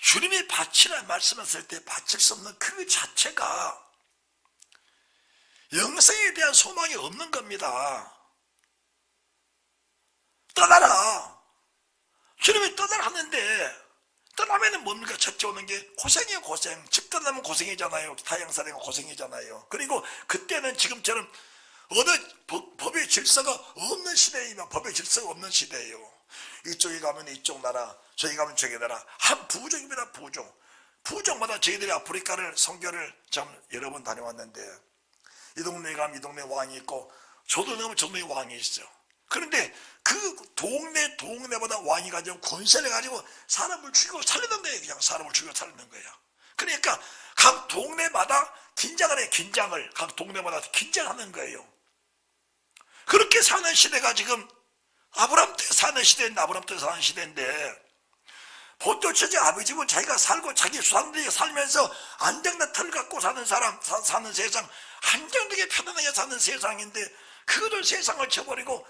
주님이 바치라 말씀하실 때 바칠 수 없는 그 자체가 영생에 대한 소망이 없는 겁니다. 떠나라. 주님이 떠나라 하는데 떠나면 뭡니까? 첫째 오는 게 고생이에요. 고생. 집 떠나면 고생이잖아요. 타향살이가 고생이잖아요. 그리고 그때는 지금처럼 어느 법의 질서가 없는 시대이면 법의 질서가 없는 시대예요. 이쪽에 가면 이쪽 나라, 저기 가면 저기 나라. 한 부족입니다. 부족마다 저희들이 아프리카를 선교를 참 여러 번 다녀왔는데 이 동네에 가면 이 동네 왕이 있고 저 동네 가면 저 동네 왕이 있어. 그런데 그 동네보다 왕이 가지고 권세를 가지고 사람을 죽이고 살리는 거예요. 그냥 사람을 죽이고 살리는 거예요. 그러니까 각 동네마다 긴장을 해. 긴장을. 각 동네마다 긴장하는 거예요. 그렇게 사는 시대가 지금 아브라함 때 사는 시대인데, 아브라함 때 사는 시대인데 보통 저제 아버지 집은 자기가 살고 자기 수상들이 살면서 안정된 틀 갖고 사는 사람, 사는 세상, 안정되게 편안하게 사는 세상인데 그들 세상을 쳐버리고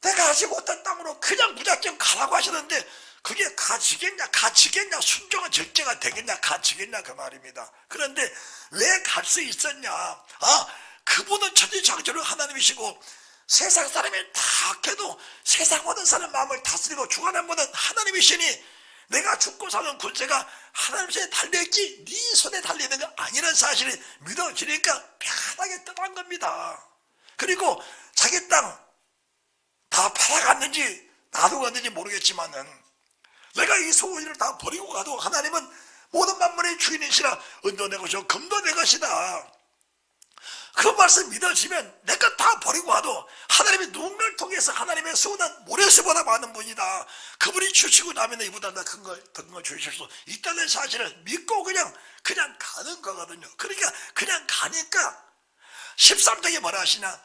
내가 하지 못한 땅으로 그냥 무작정 가라고 하시는데 그게 가지겠냐, 순종은 절제가 되겠냐, 가지겠냐 그 말입니다. 그런데 왜 갈 수 있었냐? 그분은 천지창조를 하나님이시고 세상 사람이 다 악해도 세상 모든 사람 마음을 다스리고 주관하는 분은 하나님이시니 내가 죽고 사는 군세가 하나님 손에 달려있지 네 손에 달리는 거 아니라는 사실이 믿어지니까 편하게 떠난 겁니다. 그리고 자기 땅 다 팔아갔는지 놔두갔는지 모르겠지만은 내가 이 소유를 다 버리고 가도 하나님은 모든 만물의 주인이시라 은도 내 것이요 금도 내 것이다. 그 말씀 믿어지면 내가 다 버리고 가도 하나님이 누군가를 통해서 하나님의 수는 모래수보다 많은 분이다. 그분이 주시고 나면 이보다 더 큰 걸 주실 수 있다는 사실을 믿고 그냥 가는 거거든요. 그러니까 그냥 가니까 13장에 뭐라 하시냐?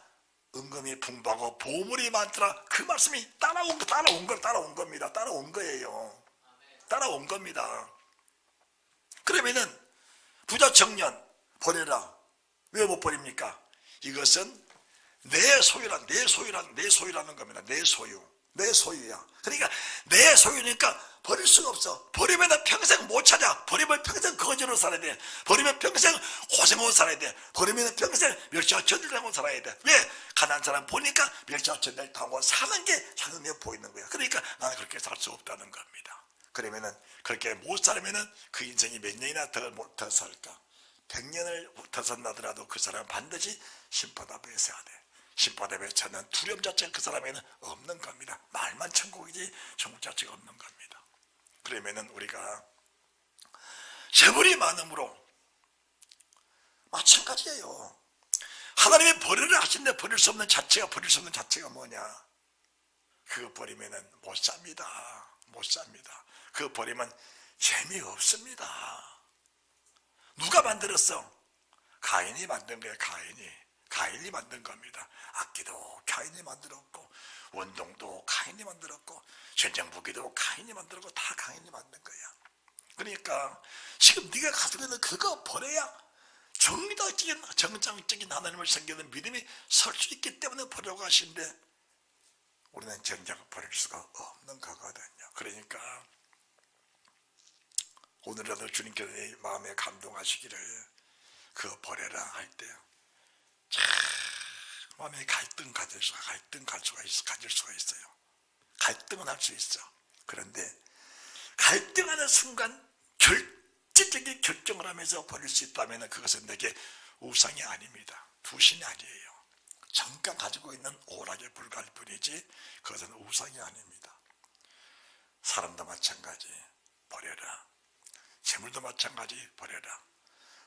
은금이 풍부하고 보물이 많더라. 그 말씀이 따라온 겁니다. 따라온 거예요. 따라온 겁니다. 그러면은 부자 청년 버려라. 왜 못 버립니까? 이것은 내 소유라는 겁니다. 내 소유야. 그러니까 내 소유니까 버릴 수가 없어. 버리면 평생 못 찾아. 버리면 평생 거지로 살아야 돼. 버리면 평생 고생하고 살아야 돼. 버리면 평생 멸치와 전쟁하고 살아야 돼. 왜? 가난한 사람 보니까 멸치와 전쟁을 당하고 사는 게 자기 눈에 보이는 거야. 그러니까 나는 그렇게 살 수 없다는 겁니다. 그러면은 그렇게 못 살면은 그 인생이 몇 년이나 더 살까? 100년을 더 산다더라도 그 사람은 반드시 심판앞에 서야 돼. 심판앞에 서는 두려움 자체가 그 사람에는 없는 겁니다. 말만 천국이지 천국 자체가 없는 겁니다. 그러면은 우리가 재물이 많음으로 마찬가지예요. 하나님이 버리라 하신데 버릴 수 없는 자체가 뭐냐? 그거 버리면은 못 삽니다. 그거 버리면 재미없습니다. 누가 만들었어? 가인이 만든 거예요. 가인이 만든 겁니다. 악기도 가인이 만들었고 원동도 가인이 만들었고 전쟁무기도 가인이 만들었고 다 가인이 만든 거야. 그러니까 지금 네가 가지고 있는 그거 버려야 정상적인 하나님을 섬기는 믿음이 설 수 있기 때문에 버리라고 하시는데 우리는 정작 버릴 수가 없는 거거든요. 그러니까 오늘이라도 주님께서 내 마음에 감동하시기를 그거 버려라 할 때 참 마음에 가질 수가 있어요. 갈등은 할 수 있어. 그런데 갈등하는 순간 결정적인 결정을 하면서 버릴 수 있다면 그것은 내게 우상이 아닙니다. 부신이 아니에요. 잠깐 가지고 있는 오락에 불과할 뿐이지 그것은 우상이 아닙니다. 사람도 마찬가지 버려라. 재물도 마찬가지 버려라.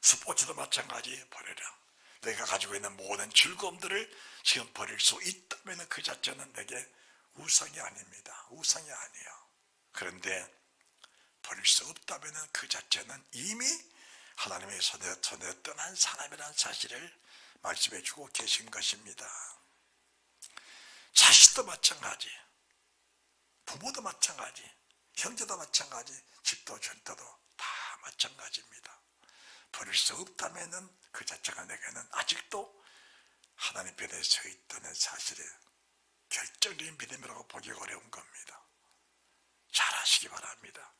스포츠도 마찬가지 버려라. 내가 가지고 있는 모든 즐거움들을 지금 버릴 수 있다면 그 자체는 내게 우상이 아닙니다. 우상이 아니에요. 그런데 버릴 수 없다면 그 자체는 이미 하나님의 손에 떠난 사람이라는 사실을 말씀해 주고 계신 것입니다. 자식도 마찬가지, 부모도 마찬가지, 형제도 마찬가지, 집도 전도도 다 마찬가지입니다. 버릴 수 없다면은 그 자체가 내게는 아직도 하나님 편에 서 있다는 사실에 결정적인 믿음이라고 보기 어려운 겁니다. 잘하시기 바랍니다.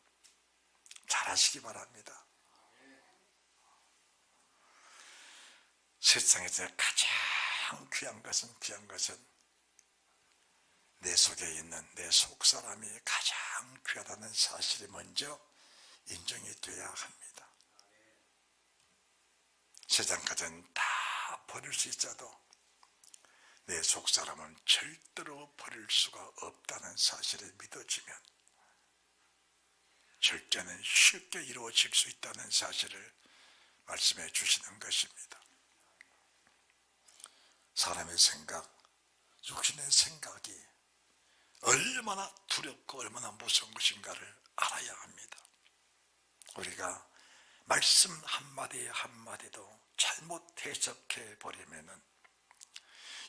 잘하시기 바랍니다. 세상에서 가장 귀한 것은 내 속에 있는 내 속사람이 가장 귀하다는 사실이 먼저 인정이 돼야 합니다. 세상 것은 다 버릴 수 있어도 내 속사람은 절대로 버릴 수가 없다는 사실을 믿어지면 절제는 쉽게 이루어질 수 있다는 사실을 말씀해 주시는 것입니다. 사람의 생각, 육신의 생각이 얼마나 두렵고 얼마나 무서운 것인가를 알아야 합니다. 우리가 말씀 한마디 한마디도 잘못 해석해 버리면은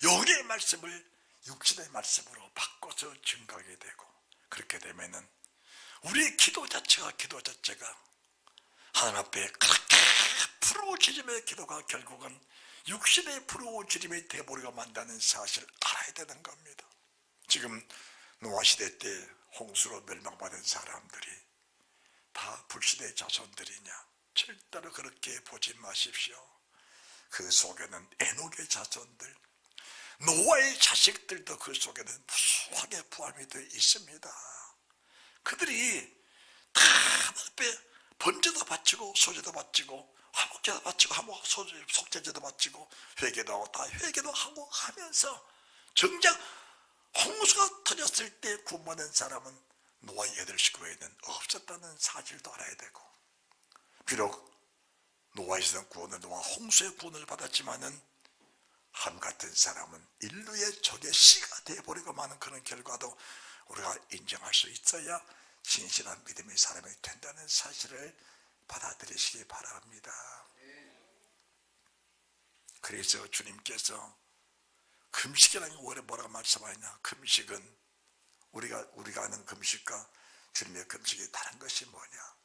영의 말씀을 육신의 말씀으로 바꿔서 증거하게 되고, 그렇게 되면은 우리의 기도 자체가 하나님 앞에 그렇게 부르짖음의 기도가 결국은 육신의 부르짖음이 되어버리고 만다는 사실을 알아야 되는 겁니다. 지금 노아시대 때 홍수로 멸망받은 사람들이 다 불신의 자손들이냐? 절대로 그렇게 보지 마십시오. 그 속에는 에녹의 자손들, 노아의 자식들도 그 속에는 무수하게 포함이 되어 있습니다. 그들이 다 앞에 번제도 바치고 소제도 바치고 화목제도 바치고 속죄제도 바치고 회개도 하고 다 회개도 하고 하면서 정작 홍수가 터졌을 때 구원받은 사람은 노아의 8식구 외에는 없었다는 사실도 알아야 되고, 비록 노아에서는 노아 홍수의 구원을 받았지만은 함 같은 사람은 인류의 적의 씨가 되어버리고 마는 그런 결과도 우리가 인정할 수 있어야 진실한 믿음의 사람이 된다는 사실을 받아들이시기 바랍니다. 그래서 주님께서 금식이라는 게 원래 뭐라고 말씀하느냐? 금식은 우리가 아는 금식과 주님의 금식이 다른 것이 뭐냐?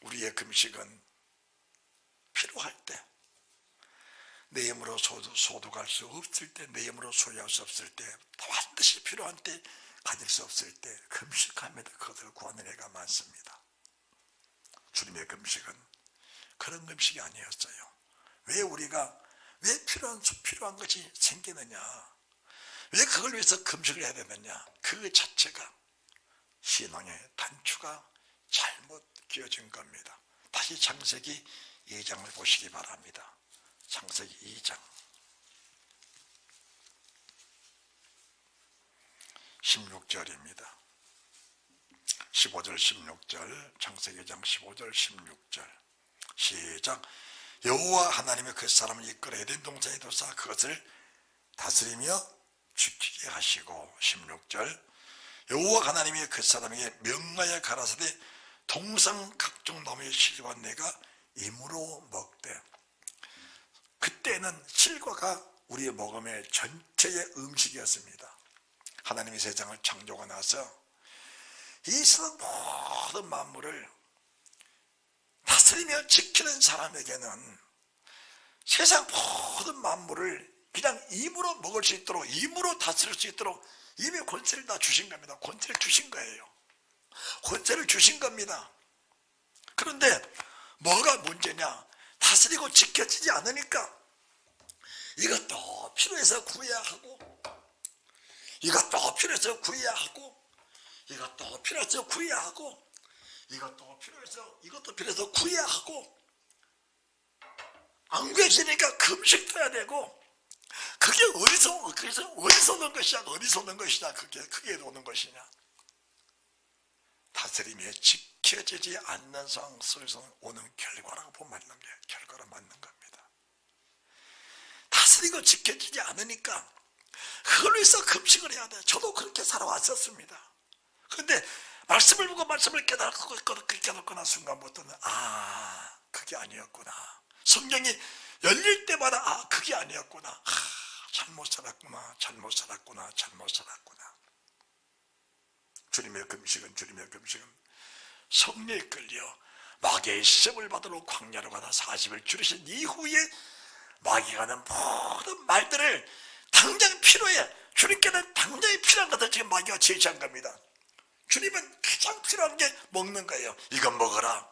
우리의 금식은 필요할 때, 내 힘으로 소득할 수 없을 때, 내 힘으로 소유할 수 없을 때, 반드시 필요한 때, 가질 수 없을 때 금식하며 그것을 구하는 애가 많습니다. 주님의 금식은 그런 금식이 아니었어요. 왜 필요한 것이 생기느냐? 왜 그걸 위해서 금식을 해야 되느냐? 그 자체가 신앙의 단추가 잘못 끼어진 겁니다. 다시 창세기 2장을 보시기 바랍니다. 창세기 2장 16절입니다. 15절 16절 창세기 2장 15절 16절 시작. 여호와 하나님의 그 사람을 이끌어 에덴 동산에 두사 그것을 다스리며 지키게 하시고, 16절 여호와 하나님이 그 사람에게 명하여 가라사대 동상 각종 나무의 실과 내가 임으로 먹되. 그때는 실과가 우리의 먹음의 전체의 음식이었습니다. 하나님이 세상을 창조하고 나서 이 세상 모든 만물을 다스리며 지키는 사람에게는 세상 모든 만물을 그냥 임으로 먹을 수 있도록, 임으로 다스릴 수 있도록 이미 권세를 다 주신 겁니다. 권세를 주신 거예요. 권세를 주신 겁니다. 그런데 뭐가 문제냐? 다스리고 지켜지지 않으니까 이것도 필요해서 구해야 하고, 이것도 필요해서 구해야 하고, 이것도 필요해서 구해야 하고, 이것도 필요해서 구해야 하고, 안 구해지니까 금식도 해야 되고, 그게 어디서 오는 것이냐? 어디서 오는 것이냐? 그게 오는 것이냐? 다스림에 지켜지지 않는 상황 속에서 오는 결과라고 보면 맞는 게 결과로 맞는 겁니다. 다스리고 지켜지지 않으니까 그걸 위해서 금식을 해야 돼. 저도 그렇게 살아왔었습니다. 그런데 말씀을 보고 말씀을 깨닫고 난 순간부터는 그게 아니었구나. 성경이 열릴 때마다 그게 아니었구나. 잘못 살았구나. 주님의 금식은 성령에 끌려 마귀의 시험을 받으러 광야로 가다 40일 줄이신 이후에 마귀가 하는 모든 말들을 당장 필요해. 주님께는 당장이 필요한 것을 지금 마귀가 제시한 겁니다. 주님은 가장 필요한 게 먹는 거예요. 이건 먹어라.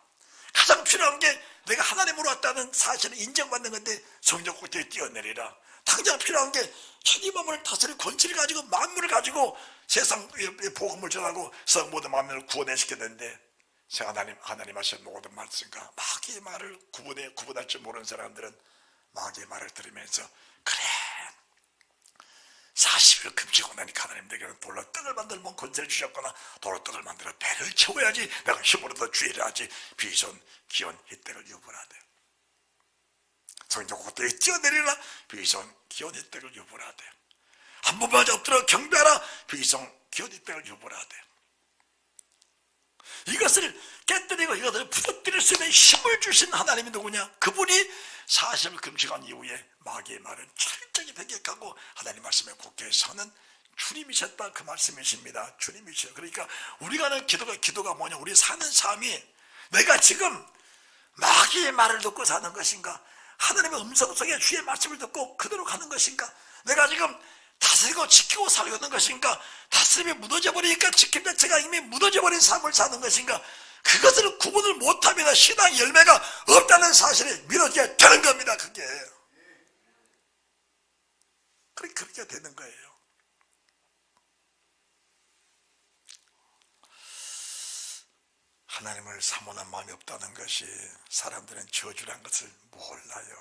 가장 필요한 게 내가 하나님으로 왔다는 사실을 인정받는 건데 성전 꼭대기에 뛰어내리라. 당장 필요한 게 천지 만물을 다스릴 권세를 가지고 만물을 가지고 세상에 복음을 전하고 모든 만물을 구원시켰는데 하나님 하신 모든 말씀과 마귀의 말을 구분할 줄 모르는 사람들은 마귀의 말을 들으면서 그래 40일 금식하고 나니까 하나님 내게는 돌로 떡을 만들어 먹은 권세를 주셨거나 돌로 떡을 만들어 배를 채워야지 내가 힘으로 더 주의를 하지 비손 기온 hit떡을 유불하되 성전 꼭대기에 뛰어내리라 비손 기온 hit떡을 유불하되 한 번만 엎드려 경배하라 비손 기온 hit떡을 유불하되 이것을 깨뜨리고 이것을 부서뜨릴 수 있는 힘을 주신 하나님이 누구냐? 그분이 40일 금식한 이후에 마귀의 말은 철저히 배격하고 하나님 말씀에 굳게 서는 주님이셨다 그 말씀이십니다. 주님이셔. 그러니까 우리가 하는 기도가 뭐냐? 우리 사는 삶이 내가 지금 마귀의 말을 듣고 사는 것인가? 하나님의 음성 속에 주의 말씀을 듣고 그대로 가는 것인가? 내가 지금 다스리고 지키고 살고 있는 것인가? 다스림이 무너져 버리니까 지킴 자체가 이미 무너져 버린 삶을 사는 것인가? 그것을 구분을 못하면 신앙 열매가 없다는 사실이 믿어져야 되는 겁니다. 그렇게 되는 거예요. 하나님을 사모하는 마음이 없다는 것이 사람들은 저주란 것을 몰라요.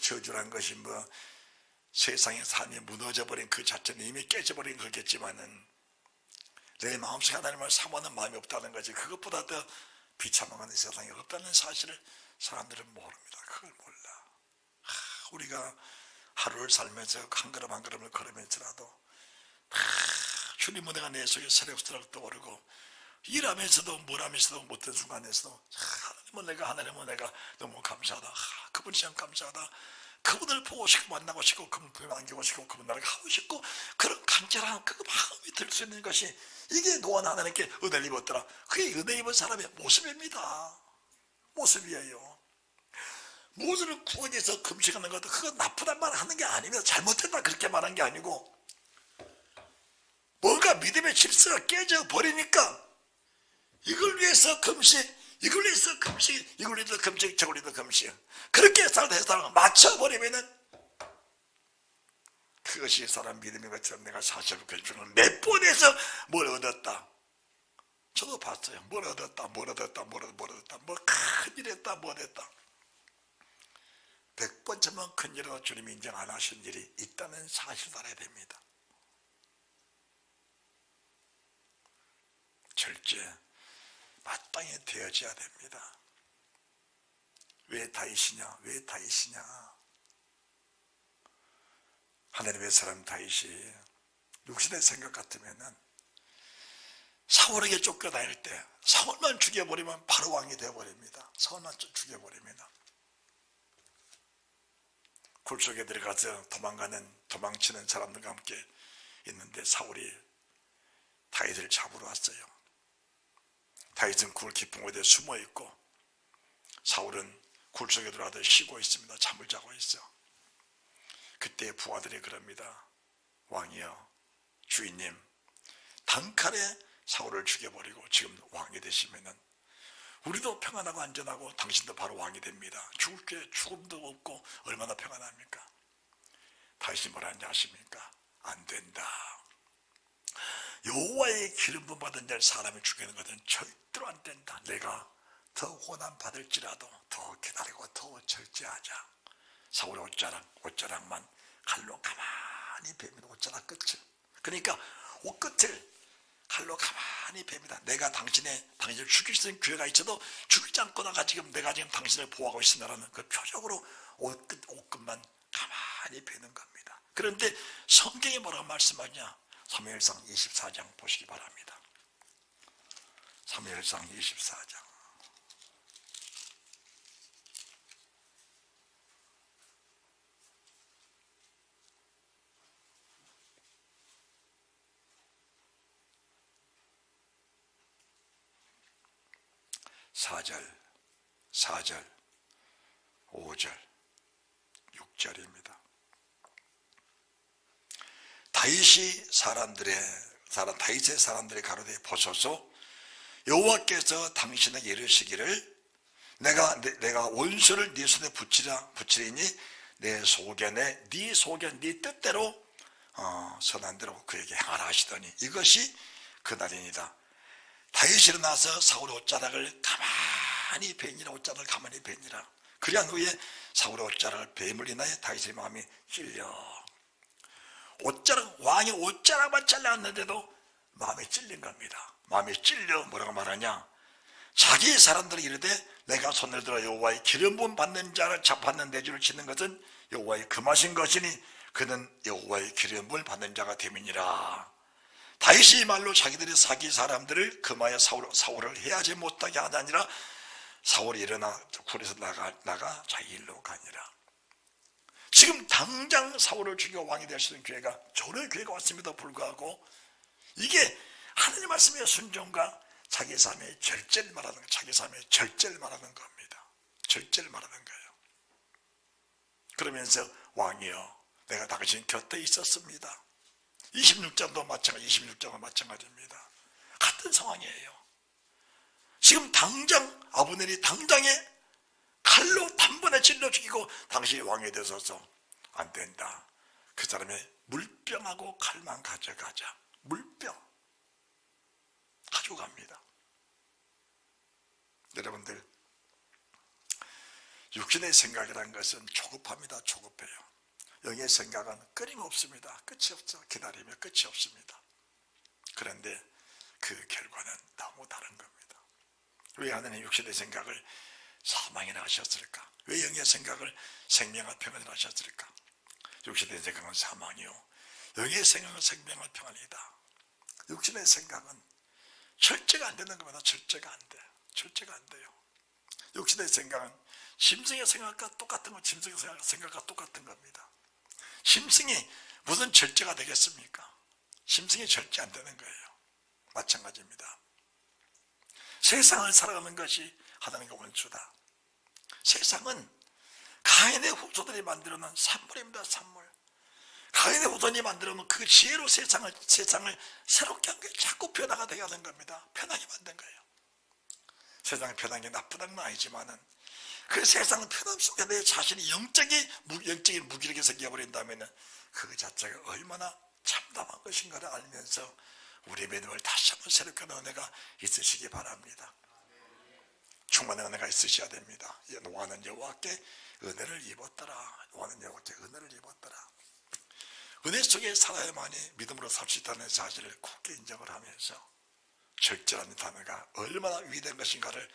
저주란 것이 세상의 삶이 무너져버린 그 자체는 이미 깨져버린 거겠지만은 내 마음속에 하나님을 사모하는 마음이 없다는 거지 그것보다 더 비참한 세상이 없다는 사실을 사람들은 모릅니다. 그걸 몰라. 우리가 하루를 살면서 한 걸음 한 걸음을 걸으면서라도 주님 은혜가 내 속에 새록새록 떠오르고 일하면서도 뭘 하면서도 못된 순간에서도 하나님은 내가 너무 감사하다. 그분이 참 감사하다. 그분을 보고 싶고 만나고 싶고 그분을 안기고 싶고 그분 나라가 하고 싶고 그런 간절한 그 마음이 들 수 있는 것이 이게 노한 하나님께 은혜를 입었더라. 그게 은혜 입은 사람의 모습입니다. 모습이에요. 모두를 구원해서 금식하는 것도 그건 나쁘단 말 하는 게 아닙니다. 잘못됐다 그렇게 말한 게 아니고 뭔가 믿음의 질서가 깨져버리니까 이걸 위해서 금식 이걸 위해서 금식 이걸 위해서 금식 저걸 위해서 금식 그렇게 살다 맞춰버리면은 그것이 사람 믿음인 것처럼 내가 사실을 결정을 몇 번에서 뭘 얻었다. 저도 봤어요. 뭘 얻었다. 뭐 큰일 했다. 뭘 했다. 100번쯤은 큰일이라도 주님이 인정 안 하신 일이 있다는 사실을 알아야 됩니다. 절제 마땅히 되어져야 됩니다. 왜 다윗이냐? 하나님의 사람 다윗이 육신의 생각 같으면은 사울에게 쫓겨다닐 때 사울만 죽여버리면 바로 왕이 되어버립니다. 사울만 죽여버립니다. 굴 속에 들어가서 도망치는 사람들과 함께 있는데 사울이 다윗을 잡으러 왔어요. 다윗은 굴 깊은 곳에 숨어 있고 사울은 굴 속에 들어가서 쉬고 있습니다. 잠을 자고 있어. 그때 부하들이 그럽니다. 왕이여, 주인님, 단칼에 사울을 죽여버리고 지금 왕이 되시면은 우리도 평안하고 안전하고 당신도 바로 왕이 됩니다. 죽을 게 죽음도 없고 얼마나 평안합니까? 다윗이 뭐라 하는지 아십니까? 안 된다. 여호와의 기름 부음 받은 자를 사람을 죽이는 것은 절대로 안 된다. 내가 더 고난 받을지라도 더 기다리고 더 절제하자. 사울의 옷자락만 칼로 가만히 베입니다. 옷자락 끝을. 그러니까 옷끝을 칼로 가만히 베입니다. 내가 당신을 죽일 수 있는 기회가 있어도 죽이지 않고다가 지금 내가 지금 당신을 보호하고 있습니다라는 그 표적으로 옷끝만 가만히 베는 겁니다. 그런데 성경이 뭐라고 말씀하냐? 사무엘상 24장 보시기 바랍니다. 사무엘상 24장. 4절, 4절, 5절, 6절입니다. 다윗의 사람들의 가로되 보소서 여호와께서 당신에게 이르시기를 내가 원수를 네 손에 붙이리니 네 소견에 네 뜻대로 선한 대로 그에게 행하라 하시더니 이것이 그날이니라. 다윗이 일어나서 사울의 옷자락을 가만히 베니라. 옷자락을 가만히 베니라. 그리한 후에 사울의 옷자락을 베임을 인하여 다윗의 마음이 찔려. 왕의 옷자락만 잘랐는데도 마음이 찔린 겁니다. 마음이 찔려 뭐라고 말하냐? 자기 사람들이 이르되 내가 손을 들어 여호와의 기름 부음 받는 자를 잡았는 내주를 치는 것은 여호와의 금하신 것이니 그는 여호와의 기름 부음을 받는 자가 됨이니라. 다윗이 말로 자기들이 사기 사람들을 금하여 사울을 해하지 못하게 하다니라. 사울이 일어나 굴에서 나가 자기 일로 가니라. 지금 당장 사울을 죽여 왕이 될 수 있는 기회가 저런 기회가 왔음에도 불구하고 이게 하나님 말씀의 순종과 자기 삶의 절제를 말하는 거예요. 자기 삶의 절제를 말하는 겁니다. 절제를 말하는 거예요. 그러면서 왕이여 내가 당신 곁에 있었습니다. 26장도 마찬가지입니다. 같은 상황이에요. 지금 당장 아브넬이 당장에 칼로 단번에 찔러 죽이고 당신이 왕이 되셔서 안 된다. 그 사람의 물병하고 칼만 가져가자. 물병 가지고 갑니다. 여러분들 육신의 생각이라는 것은 조급합니다. 조급해요. 영의 생각은 끊임없습니다. 끝이 없죠. 기다리면 끝이 없습니다. 그런데 그 결과는 너무 다른 겁니다. 왜 하나님 육신의 생각을 사망이라 하셨을까? 왜 영의 생각을 생명과 평안이라 하셨을까? 육신의 생각은 사망이요 영의 생각은 생명과 평안이다. 육신의 생각은 절제가 안 되는 겁니다. 절제가 안 돼요. 육신의 생각은 심승의 생각과 똑같은 거, 짐승의 생각과 똑같은 겁니다. 심승이 무슨 절제가 되겠습니까? 심승이 절제 안 되는 거예요. 마찬가지입니다. 세상을 살아가는 것이 하나님과 원수다. 세상은 가인의 후손들이 만들어놓은 산물입니다. 산물. 가인의 후손이 만들어놓은 그 지혜로 세상을 새롭게 한 게 자꾸 변화가 되게 하는 겁니다. 변하게 만든 거예요. 세상이 변한 게 나쁘다는 건 아니지만은 그 세상 편함 속에 내 자신이 영적인 무기력이 생겨버린다면 그 자체가 얼마나 참담한 것인가를 알면서 우리의 믿음을 다시 한번 새롭게 하는 은혜가 있으시기 바랍니다. 충만한 은혜가 있으셔야 됩니다. 노아는 여호와께 은혜를 입었더라. 노아는 여호와께 은혜를 입었더라. 은혜 속에 살아야만이 믿음으로 살 수 있다는 사실을 굳게 인정을 하면서 절제라는 단어가 얼마나 위대한 것인가를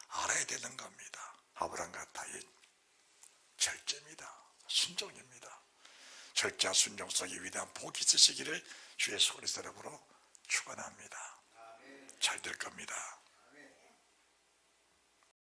알아야 되는 겁니다. 아브라함과 다윗 절제입니다. 순종입니다. 절제와 순종 속에 위대한 복이 있으시기를 주의 소리 세력으로 축원합니다. 잘 될 겁니다.